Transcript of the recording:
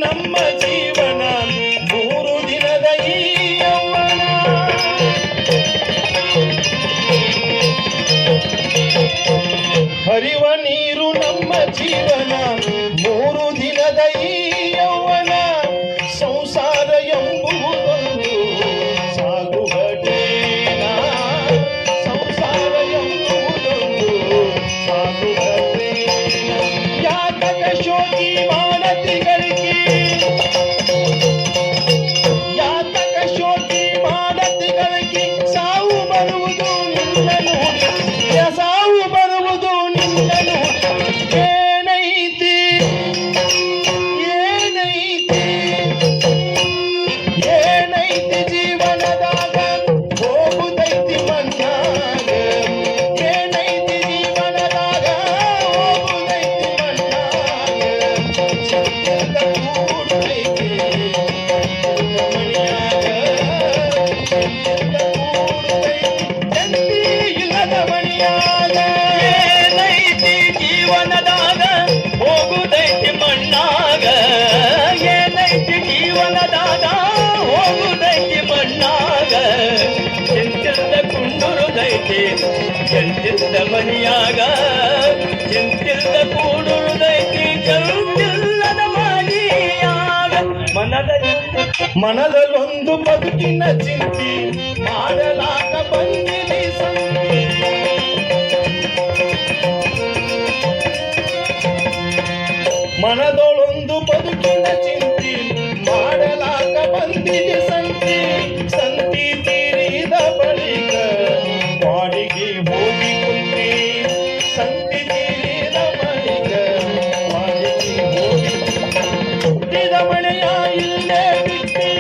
ನಮ್ಮ ಜೀವನ ಮೂರು ದಿನದ ಈ ಯೌವನ. ಹರಿವ ನೀರು ನಮ್ಮ ಜೀವನ ಮೂರು ದಿನದ ಈ ಯೌವನ. ಸಂಸಾರ ಎಂಬುವುದೊಂದು ಸಾಗುಗಟೇನ, ಸಂಸಾರ ಎಂಬುವುದೊಂದು ಸಾಗುಗಟೇನ. ಯಾತಕ ಶೋಕಿ ಮಾಡತಿಗಳಿಗೆ, ಯಾತಕ ಶೋಕಿ ಮಾಡತಿಗಳಿಗೆ ಸಾವು ಬರುವುದು ನಿನ್ನ ನೋಡಿ, ಸಾವು ಬರುವುದು ನಿನ್ನ ನೋಡಿ. ಏನೈತಿ ಏನೈತಿ ಏನೈತಿ ಜೀವನದಾಗ ಹೋಗುದೈತಿ ಮಣ್ಣಾಗ. ಏನೈತಿ ಜೀವನದಾಗ ಹೋಗುದೈತಿ ಮಣ್ಣಾಗ. ಸತ್ಯದ ಕೂಡೈತಿ ಮಣಿಯಾಗ, ಸತ್ಯದ ಕೂಡೈತಿ ತಂತಿ ಇಲ್ಲದ ಮಣಿಯಾಗ. ಏನೈತಿ ಜೀವನದಾಗ ಹೋಗುದೈತಿ ಮಣ್ಣಾಗ, ಏನೈತಿ ಜೀವನದಾಗ ಹೋಗುದೈತಿ ಮಣ್ಣಾಗ. ಚಿಂತಿಲ್ದ ಕುಂಡುರುದೈತಿ ಚಂತಿಲ್ದ ಮನಿಯಾಗ, ಚಿಂತಿಲ್ದ ಕೂಡುರುದೈತಿ ಚಂತಿಲ್ಲದ ಮನಿಯಾಗ. ಮನದಲ್ಲೊಂದು ಬದುಕಿನ ಚಿಂತಿ ಮಾಡಲಾಗ ಬಂದಿದೆ ಸಂತಿ. ಮನದೊಳೊಂದು ಬದುಕಿನ ಚಿಂತಿ ಮಾಡಲಾಗ ಬಂದಿದೆ ಸಂತಿ. ಸಂತಿ ತೀರಿದ ಬಳಿಕ ವಾಡಿಗೆ ಹೋಗಿ ಕುಂತಿ. ಸಂತಿ ತೀರಿದ ಬಳಿಕ ವಾಡಿಗೆ ಹೋಗಿ ಹುಟ್ಟಿದ ಮಳೆಯ ಇಲ್ಲೇ ಬಿಟ್ಟಿ.